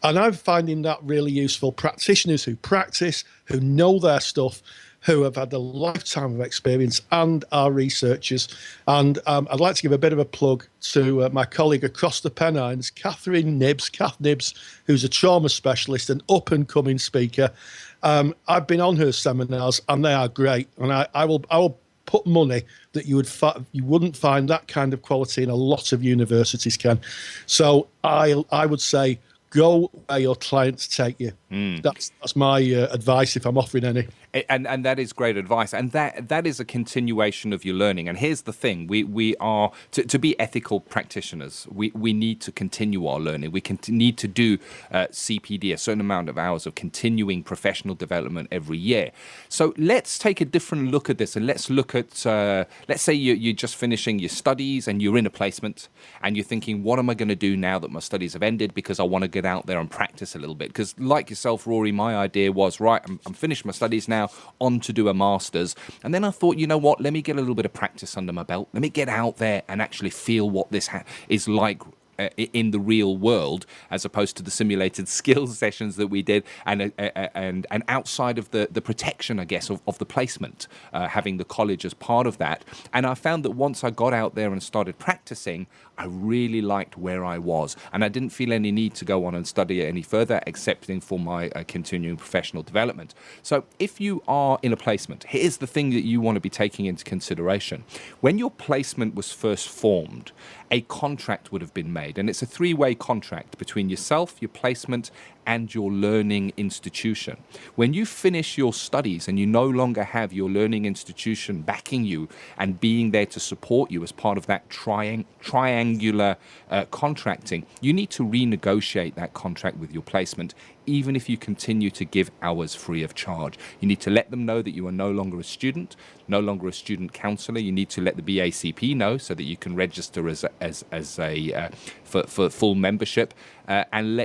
and I'm finding that really useful. Practitioners who practice, who know their stuff, who have had a lifetime of experience, and are researchers. And I'd like to give a bit of a plug to my colleague across the Pennines, Kath Nibbs, who's a trauma specialist and up-and-coming speaker. I've been on her seminars, and they are great. And I will put money that you wouldn't find that kind of quality in a lot of universities, Ken. So I would say go where your clients take you. That's my advice, if I'm offering any. And that is great advice, and that is a continuation of your learning. And here's the thing: we are to be ethical practitioners. We need to continue our learning. We need to do CPD, a certain amount of hours of continuing professional development every year. So let's take a different look at this, and let's look at let's say you're just finishing your studies and you're in a placement, and you're thinking, what am I going to do now that my studies have ended? Because I want to get out there and practice a little bit. Because like yourself, Rory, my idea was, right, I'm finished my studies now, on to do a master's. And then I thought, you know what, let me get a little bit of practice under my belt. Let me get out there and actually feel what this is like in the real world, as opposed to the simulated skills sessions that we did, and outside of the protection, I guess, of the placement, having the college as part of that. And I found that once I got out there and started practicing, I really liked where I was, and I didn't feel any need to go on and study it any further, excepting for my continuing professional development. So if you are in a placement, here's the thing that you want to be taking into consideration. When your placement was first formed, a contract would have been made. made, and it's a three-way contract between yourself, your placement, and your learning institution. When you finish your studies and you no longer have your learning institution backing you and being there to support you as part of that triangular contracting, you need to renegotiate that contract with your placement, even if you continue to give hours free of charge. You need to let them know that you are no longer a student counsellor. You need to let the BACP know so that you can register for full membership, and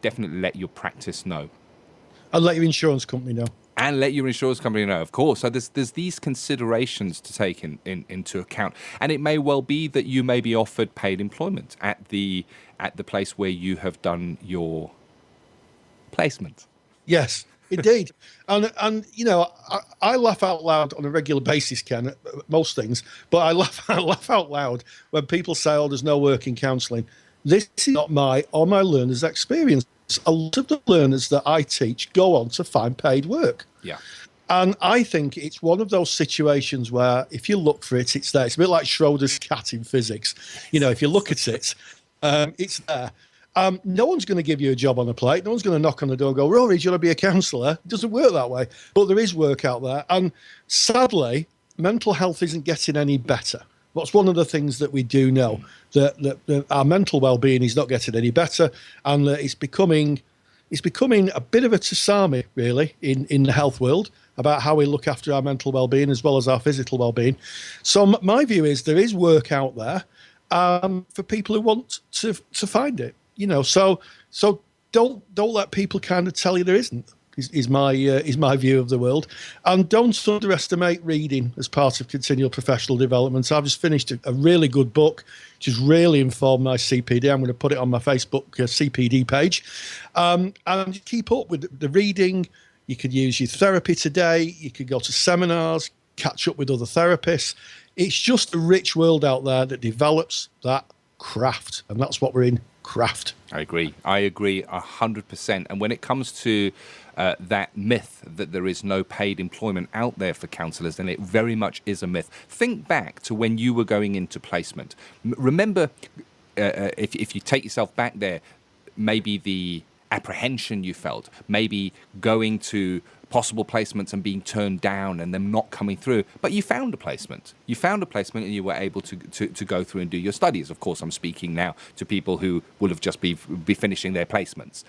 definitely let your practice know. And let your insurance company know. And let your insurance company know, of course. So there's these considerations to take into account. And it may well be that you may be offered paid employment at the place where you have done your placement. Yes, indeed. And you know, I laugh out loud on a regular basis, Ken, at most things, but I laugh out loud when people say, oh, there's no work in counselling. This is not my or my learners' experience. A lot of the learners that I teach go on to find paid work. Yeah. And I think it's one of those situations where if you look for it, it's there. It's a bit like Schrodinger's cat in physics. You know, if you look at it, it's there. No one's going to give you a job on a plate. No one's going to knock on the door and go, Rory, do you want to be a counsellor? It doesn't work that way. But there is work out there. And sadly, mental health isn't getting any better. That's one of the things that we do know, that our mental well-being is not getting any better, and that it's becoming a bit of a tsunami, really, in the health world about how we look after our mental well-being as well as our physical well-being. So my view is there is work out there for people who want to find it. You know, so don't let people kind of tell you there isn't. Is my view of the world. And don't underestimate reading as part of continual professional development. I've just finished a really good book, which has really informed my CPD. I'm going to put it on my Facebook CPD page. And keep up with the reading. You could use your therapy today. You could go to seminars, catch up with other therapists. It's just a rich world out there that develops that craft. And that's what we're in, craft. I agree 100%. And when it comes to that myth that there is no paid employment out there for counsellors, then it very much is a myth. Think back to when you were going into placement. Remember, if you take yourself back there, maybe the apprehension you felt, maybe going to possible placements and being turned down and them not coming through, but you found a placement. And you were able to go through and do your studies. Of course, I'm speaking now to people who will have just be finishing their placements.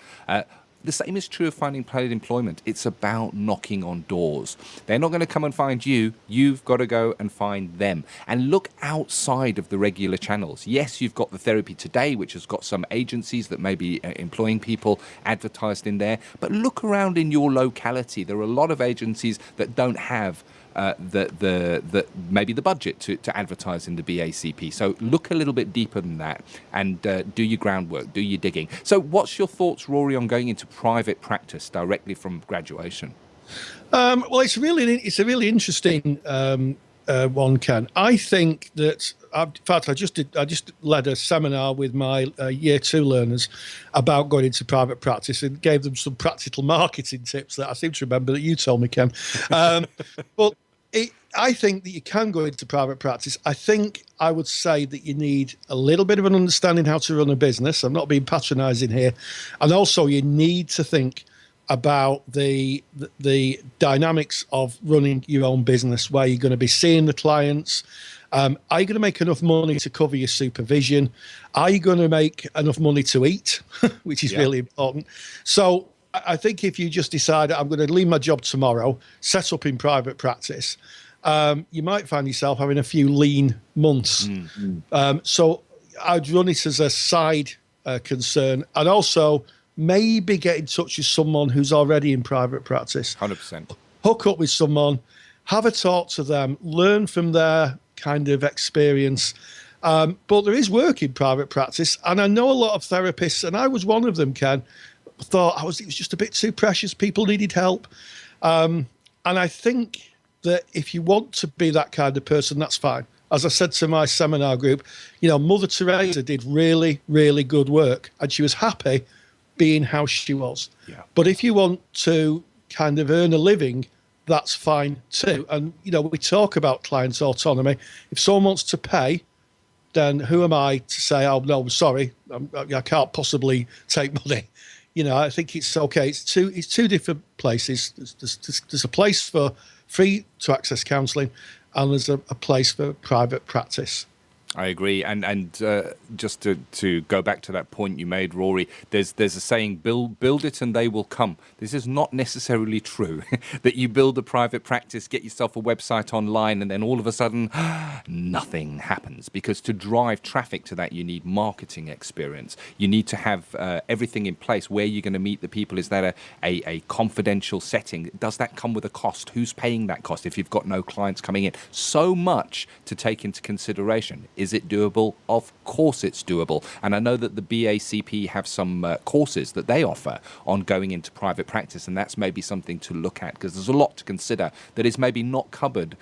The same is true of finding paid employment. It's about knocking on doors. They're not going to come and find you. You've got to go and find them. And look outside of the regular channels. Yes, you've got the Therapy Today, which has got some agencies that may be employing people advertised in there. But look around in your locality. There are a lot of agencies that don't have maybe the budget to advertise in the BACP. So look a little bit deeper than that and do your groundwork, do your digging. So what's your thoughts, Rory, on going into private practice directly from graduation? Well, it's a really interesting one, Ken. I think that, in fact, I just led a seminar with my year 2 learners about going into private practice and gave them some practical marketing tips that I seem to remember that you told me, Ken. But I think that you can go into private practice. I think I would say that you need a little bit of an understanding how to run a business. I'm not being patronising here. And also you need to think about the dynamics of running your own business, where you're going to be seeing the clients. Are you going to make enough money to cover your supervision? Are you going to make enough money to eat, which is really important? So I think if you just decide I'm going to leave my job tomorrow, set up in private practice, you might find yourself having a few lean months. So I'd run it as a side concern, and also maybe get in touch with someone who's already in private practice. 100%. Hook up with someone, have a talk to them, learn from their kind of experience. But there is work in private practice, and I know a lot of therapists, and I was one of them, Ken, thought it was just a bit too precious. People needed help. And I think that if you want to be that kind of person, that's fine. As I said to my seminar group, you know, Mother Teresa did really, really good work, and she was happy being how she was. Yeah. But if you want to kind of earn a living, that's fine too. And, you know, we talk about clients' autonomy. If someone wants to pay then who am I to say, oh, no, sorry, I can't possibly take money? You know, I think it's okay. It's two different places. There's a place for free to access counselling, and there's a place for private practice. I agree, and just to go back to that point you made, Rory, there's a saying, build it and they will come. This is not necessarily true, that you build a private practice, get yourself a website online, and then all of a sudden, nothing happens. Because to drive traffic to that, you need marketing experience. You need to have everything in place. Where you're going to meet the people, is that a confidential setting? Does that come with a cost? Who's paying that cost if you've got no clients coming in? So much to take into consideration. Is it doable? Of course it's doable. And I know that the BACP have some courses that they offer on going into private practice, and that's maybe something to look at, because there's a lot to consider that is maybe not covered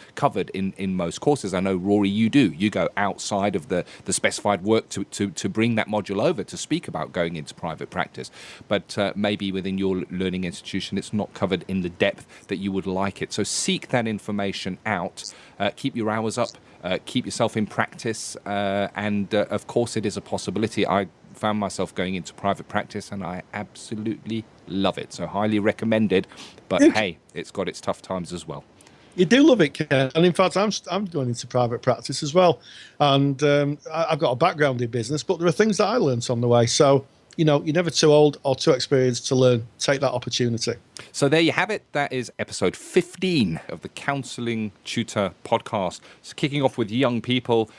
in most courses. I know, Rory, you do. You go outside of the specified work to bring that module over to speak about going into private practice. But maybe within your learning institution, it's not covered in the depth that you would like it. So seek that information out. Keep your hours up. Keep yourself in practice, and of course it is a possibility. I found myself going into private practice and I absolutely love it, so highly recommended. But hey, it's got its tough times as well. You do love it, Ken. And in fact, I'm going into private practice as well, and I've got a background in business, but there are things that I learned on the way. So, you know, you're never too old or too experienced to learn. Take that opportunity. So there you have it. That is episode 15 of the Counselling Tutor Podcast. So kicking off with young people,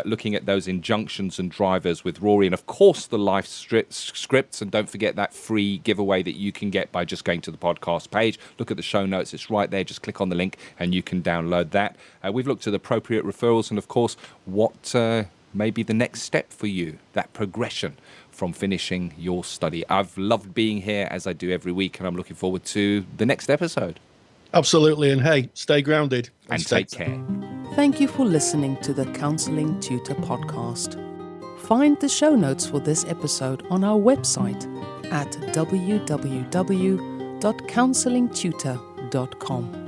looking at those injunctions and drivers with Rory, and of course the life scripts. And don't forget that free giveaway that you can get by just going to the podcast page. Look at the show notes. It's right there. Just click on the link and you can download that. We've looked at appropriate referrals and, of course, what may be the next step for you, that progression from finishing your study. I've loved being here, as I do every week, and I'm looking forward to the next episode. Absolutely. And hey, stay grounded. And take care. Thank you for listening to the Counselling Tutor Podcast. Find the show notes for this episode on our website at www.counsellingtutor.com.